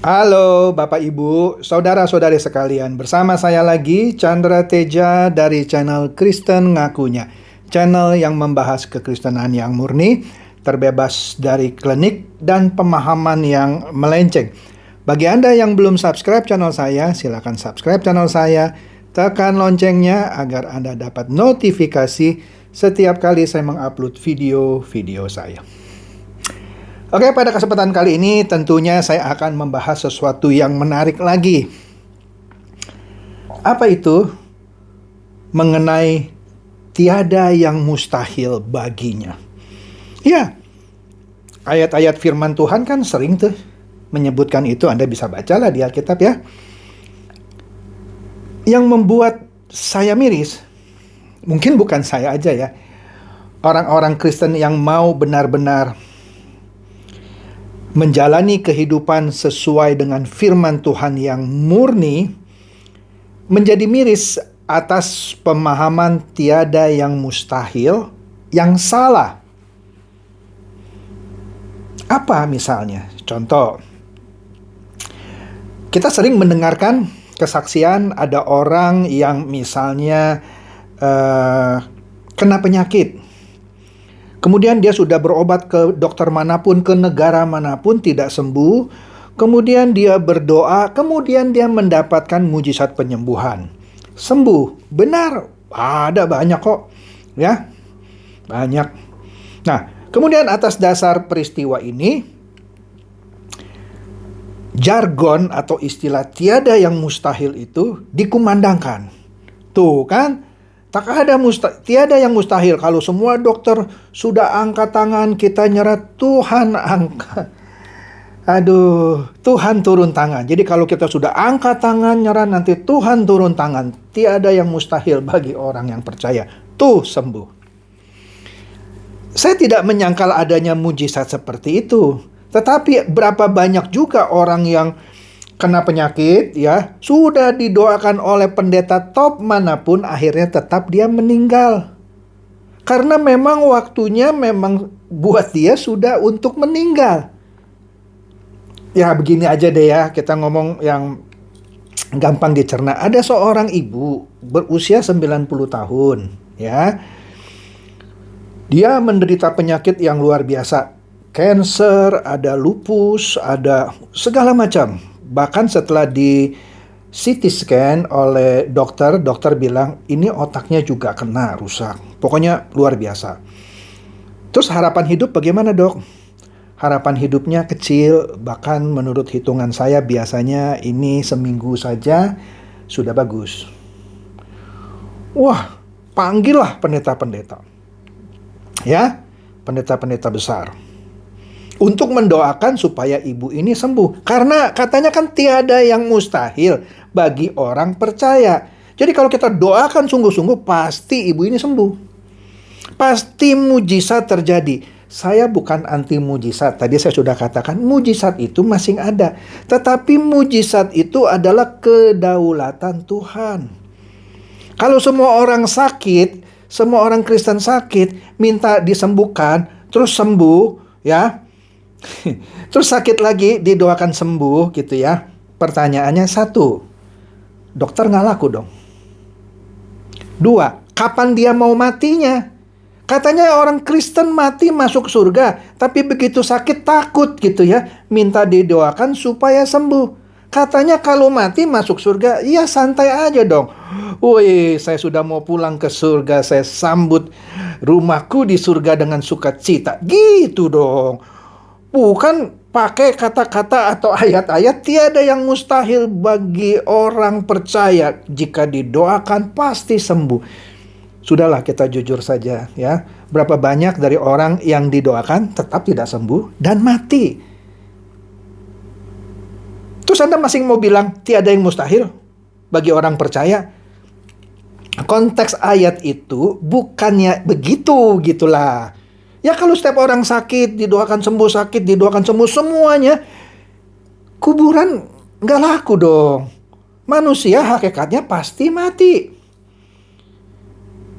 Halo Bapak Ibu, saudara-saudari sekalian. Bersama saya lagi Chandra Teja dari channel Kristen Ngakunya. Channel yang membahas kekristenan yang murni, terbebas dari klinik dan pemahaman yang melenceng. Bagi Anda yang belum subscribe channel saya, silakan subscribe channel saya. Tekan loncengnya agar Anda dapat notifikasi setiap kali saya mengupload video-video saya. Oke, pada kesempatan kali ini tentunya saya akan membahas sesuatu yang menarik lagi. Apa itu? Mengenai tiada yang mustahil baginya. Ya, ayat-ayat firman Tuhan kan sering tuh menyebutkan itu. Anda bisa bacalah di Alkitab ya. Yang membuat saya miris, mungkin bukan saya aja ya. Orang-orang Kristen yang mau benar-benar menjalani kehidupan sesuai dengan firman Tuhan yang murni, menjadi miris atas pemahaman tiada yang mustahil yang salah. Apa misalnya? Contoh, kita sering mendengarkan kesaksian ada orang yang misalnya kena penyakit. Kemudian dia sudah berobat ke dokter manapun, ke negara manapun, tidak sembuh. Kemudian dia berdoa, kemudian dia mendapatkan mujizat penyembuhan. Sembuh, benar, ada banyak kok. Ya, banyak. Nah, kemudian atas dasar peristiwa ini, jargon atau istilah tiada yang mustahil itu dikumandangkan. Tuh kan, tiada yang mustahil. Kalau semua dokter sudah angkat tangan, kita nyerah, Tuhan angkat. Aduh, Tuhan turun tangan. Jadi kalau kita sudah angkat tangan, nyerah, nanti Tuhan turun tangan. Tiada yang mustahil bagi orang yang percaya. Tuh sembuh. Saya tidak menyangkal adanya mujizat seperti itu. Tetapi berapa banyak juga orang yang kena penyakit ya, sudah didoakan oleh pendeta top manapun, akhirnya tetap dia meninggal. Karena memang waktunya memang buat dia sudah untuk meninggal. Ya begini aja deh ya, kita ngomong yang gampang dicerna. Ada seorang ibu berusia 90 tahun ya. Dia menderita penyakit yang luar biasa. Cancer, ada lupus, ada segala macam. Bahkan setelah di CT scan oleh dokter bilang ini otaknya juga kena rusak. Pokoknya luar biasa. Terus harapan hidup bagaimana dok? Harapan hidupnya kecil, bahkan menurut hitungan saya biasanya ini seminggu saja sudah bagus. Wah, panggillah pendeta-pendeta. Ya, pendeta-pendeta besar. Untuk mendoakan supaya ibu ini sembuh. Karena katanya kan tiada yang mustahil bagi orang percaya. Jadi kalau kita doakan sungguh-sungguh, pasti ibu ini sembuh. Pasti mujizat terjadi. Saya bukan anti mujizat. Tadi saya sudah katakan mujizat itu masih ada. Tetapi mujizat itu adalah kedaulatan Tuhan. Kalau semua orang sakit, semua orang Kristen sakit, minta disembuhkan, terus sembuh, ya. Terus sakit lagi, didoakan sembuh gitu ya. Pertanyaannya satu, dokter nggak laku dong. Dua, kapan dia mau matinya? Katanya orang Kristen mati masuk surga, tapi begitu sakit takut gitu ya. Minta didoakan supaya sembuh. Katanya kalau mati masuk surga, ya santai aja dong. Woi, saya sudah mau pulang ke surga, saya sambut rumahku di surga dengan sukacita. Gitu dong. Bukan pakai kata-kata atau ayat-ayat tiada yang mustahil bagi orang percaya. Jika didoakan pasti sembuh. Sudahlah kita jujur saja ya. Berapa banyak dari orang yang didoakan tetap tidak sembuh dan mati. Terus Anda masih mau bilang tiada yang mustahil bagi orang percaya? Konteks ayat itu bukannya begitu gitulah. Ya kalau setiap orang sakit, didoakan sembuh, sakit, didoakan sembuh, semuanya, kuburan nggak laku dong. Manusia hakikatnya pasti mati.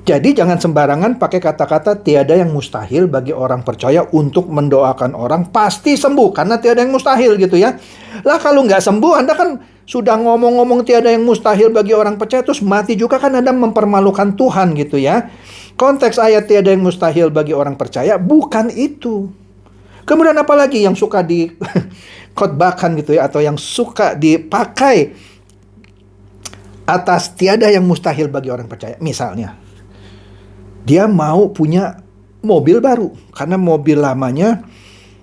Jadi jangan sembarangan pakai kata-kata tiada yang mustahil bagi orang percaya untuk mendoakan orang pasti sembuh. Karena tiada yang mustahil gitu ya. Lah kalau nggak sembuh, Anda kan sudah ngomong-ngomong tiada yang mustahil bagi orang percaya, terus mati juga, kan Anda mempermalukan Tuhan gitu ya. Konteks ayat tiada yang mustahil bagi orang percaya bukan itu. Kemudian apalagi yang suka dikotbahkan gitu ya, atau yang suka dipakai atas tiada yang mustahil bagi orang percaya. Misalnya, dia mau punya mobil baru karena mobil lamanya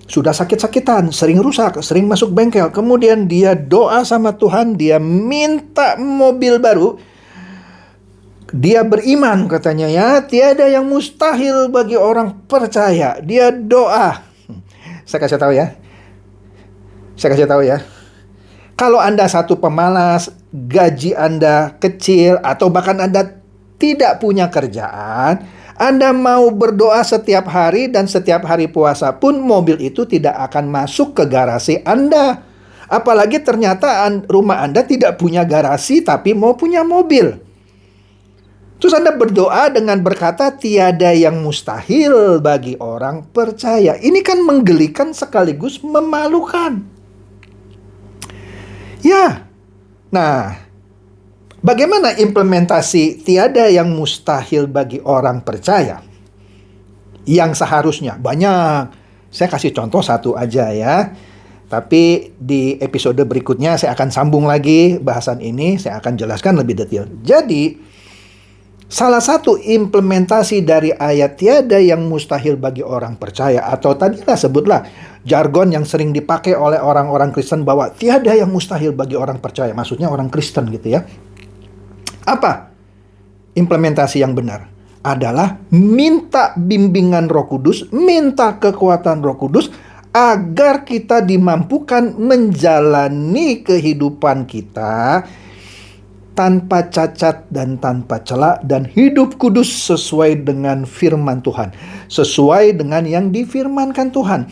sudah sakit-sakitan, sering rusak, sering masuk bengkel. Kemudian dia doa sama Tuhan, dia minta mobil baru. Dia beriman katanya ya, tiada yang mustahil bagi orang percaya. Dia doa. Saya kasih tahu ya. Kalau Anda satu pemalas, gaji Anda kecil, atau bahkan Anda tidak punya kerjaan, Anda mau berdoa setiap hari dan setiap hari puasa pun mobil itu tidak akan masuk ke garasi Anda. Apalagi ternyata rumah Anda tidak punya garasi tapi mau punya mobil. Terus Anda berdoa dengan berkata tiada yang mustahil bagi orang percaya. Ini kan menggelikan sekaligus memalukan. Ya, nah, bagaimana implementasi tiada yang mustahil bagi orang percaya? Yang seharusnya banyak. Saya kasih contoh satu aja ya. Tapi di episode berikutnya saya akan sambung lagi bahasan ini. Saya akan jelaskan lebih detail. Jadi, salah satu implementasi dari ayat tiada yang mustahil bagi orang percaya, atau tadilah sebutlah jargon yang sering dipakai oleh orang-orang Kristen bahwa tiada yang mustahil bagi orang percaya. Maksudnya orang Kristen gitu ya. Apa implementasi yang benar? Adalah minta bimbingan Roh Kudus, minta kekuatan Roh Kudus agar kita dimampukan menjalani kehidupan kita tanpa cacat dan tanpa celah, dan hidup kudus sesuai dengan firman Tuhan, sesuai dengan yang difirmankan Tuhan,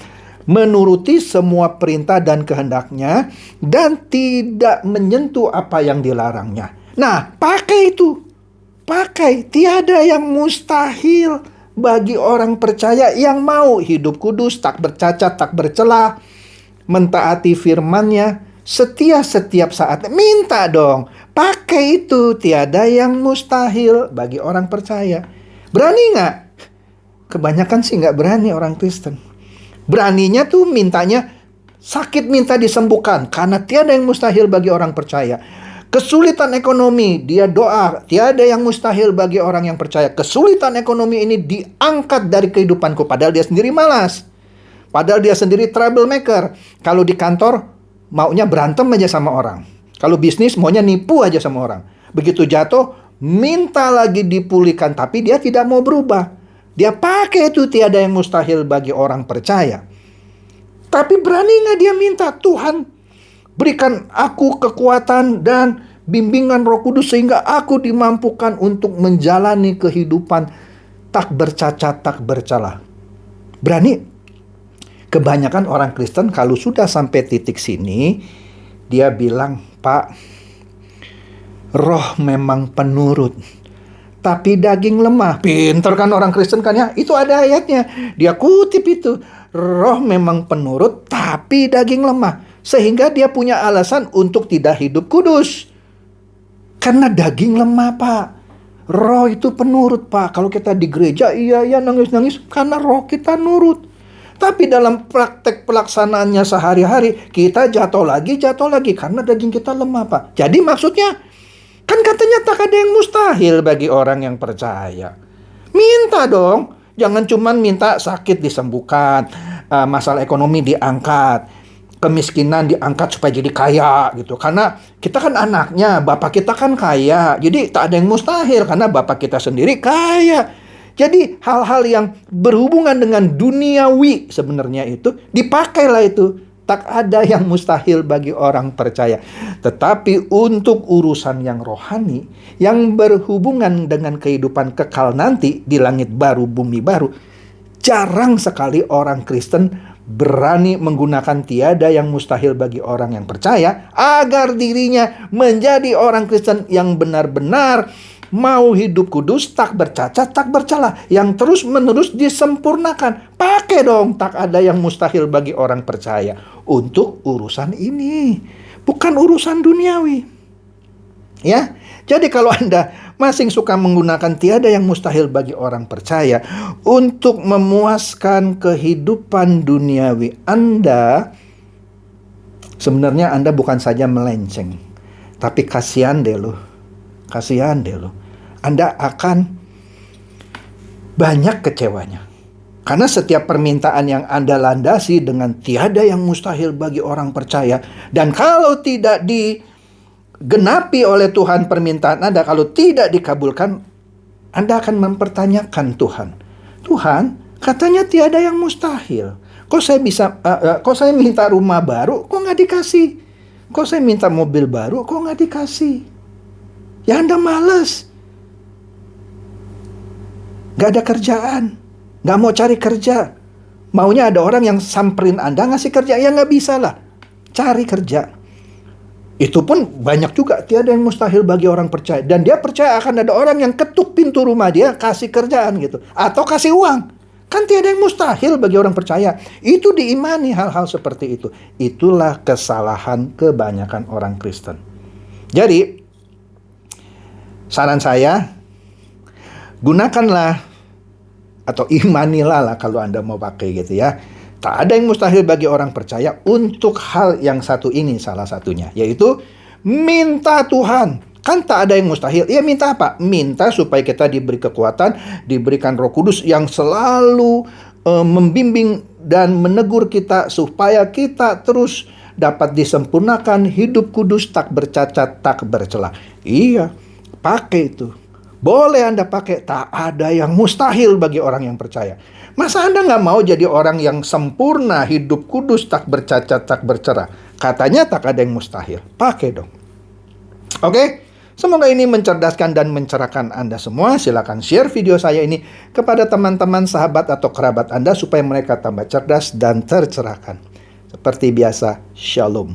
menuruti semua perintah dan kehendaknya, dan tidak menyentuh apa yang dilarangnya. Nah, pakai itu. Pakai. Tiada yang mustahil bagi orang percaya yang mau hidup kudus, tak bercacat, tak bercelah, mentaati firman-Nya setiap saat. Minta dong. Pakai itu. Tiada yang mustahil bagi orang percaya. Berani nggak? Kebanyakan sih nggak berani orang Kristen. Beraninya tuh mintanya sakit minta disembuhkan. Karena tiada yang mustahil bagi orang percaya. Kesulitan ekonomi, dia doa, tiada yang mustahil bagi orang yang percaya. Kesulitan ekonomi ini diangkat dari kehidupanku. Padahal dia sendiri malas. Padahal dia sendiri troublemaker. Kalau di kantor, maunya berantem aja sama orang. Kalau bisnis, maunya nipu aja sama orang. Begitu jatuh, minta lagi dipulihkan. Tapi dia tidak mau berubah. Dia pakai itu tiada yang mustahil bagi orang percaya. Tapi berani nggak dia minta, Tuhan, berikan aku kekuatan dan bimbingan Roh Kudus sehingga aku dimampukan untuk menjalani kehidupan tak bercacat, tak bercelah. Berani? Kebanyakan orang Kristen kalau sudah sampai titik sini, dia bilang, Pak, roh memang penurut, tapi daging lemah. Pinter kan orang Kristen kan ya? Itu ada ayatnya. Dia kutip itu. Roh memang penurut, tapi daging lemah. Sehingga dia punya alasan untuk tidak hidup kudus. Karena daging lemah, Pak. Roh itu penurut, Pak. Kalau kita di gereja, iya nangis-nangis karena roh kita nurut. Tapi dalam praktek pelaksanaannya sehari-hari, kita jatuh lagi karena daging kita lemah, Pak. Jadi maksudnya, kan katanya tak ada yang mustahil bagi orang yang percaya. Minta dong. Jangan cuman minta sakit disembuhkan, masalah ekonomi diangkat, kemiskinan diangkat supaya jadi kaya gitu. Karena kita kan anaknya, bapak kita kan kaya. Jadi tak ada yang mustahil karena bapak kita sendiri kaya. Jadi hal-hal yang berhubungan dengan duniawi sebenarnya itu dipakailah itu. Tak ada yang mustahil bagi orang percaya. Tetapi untuk urusan yang rohani, yang berhubungan dengan kehidupan kekal nanti di langit baru, bumi baru, jarang sekali orang Kristen berani menggunakan tiada yang mustahil bagi orang yang percaya agar dirinya menjadi orang Kristen yang benar-benar Mau hidup kudus, tak bercacat, tak bercela, yang terus-menerus disempurnakan. Pakai dong, tak ada yang mustahil bagi orang percaya. Untuk urusan ini, bukan urusan duniawi. Ya, jadi kalau Anda masing suka menggunakan tiada yang mustahil bagi orang percaya untuk memuaskan kehidupan duniawi Anda, sebenarnya Anda bukan saja melenceng, tapi kasihan deh loh. Kasihan deh loh. Anda akan banyak kecewanya. Karena setiap permintaan yang Anda landasi dengan tiada yang mustahil bagi orang percaya, dan kalau tidak digenapi oleh Tuhan permintaan Anda, kalau tidak dikabulkan, Anda akan mempertanyakan Tuhan. Tuhan, katanya tiada yang mustahil. Kok saya minta rumah baru, kok nggak dikasih? Kok saya minta mobil baru, kok nggak dikasih? Ya Anda malas. Gak ada kerjaan. Gak mau cari kerja. Maunya ada orang yang samperin Anda ngasih kerja. Ya nggak bisa lah. Cari kerja. Itu pun banyak juga. Tiada yang mustahil bagi orang percaya. Dan dia percaya akan ada orang yang ketuk pintu rumah dia, kasih kerjaan gitu. Atau kasih uang. Kan tiada yang mustahil bagi orang percaya. Itu diimani hal-hal seperti itu. Itulah kesalahan kebanyakan orang Kristen. Jadi, saran saya, gunakanlah atau imanilah lah kalau Anda mau pakai gitu ya. Tak ada yang mustahil bagi orang percaya untuk hal yang satu ini, salah satunya, yaitu minta Tuhan. Kan tak ada yang mustahil. Ya minta apa? Minta supaya kita diberi kekuatan, diberikan Roh Kudus yang selalu membimbing dan menegur kita supaya kita terus dapat disempurnakan, hidup kudus, tak bercacat, tak bercela. Iya. Pakai itu. Boleh Anda pakai. Tak ada yang mustahil bagi orang yang percaya. Masa Anda nggak mau jadi orang yang sempurna, hidup kudus, tak bercacat, tak bercela? Katanya tak ada yang mustahil. Pakai dong. Oke? Semoga ini mencerdaskan dan mencerahkan Anda semua. Silakan share video saya ini kepada teman-teman, sahabat, atau kerabat Anda supaya mereka tambah cerdas dan tercerahkan. Seperti biasa, Shalom.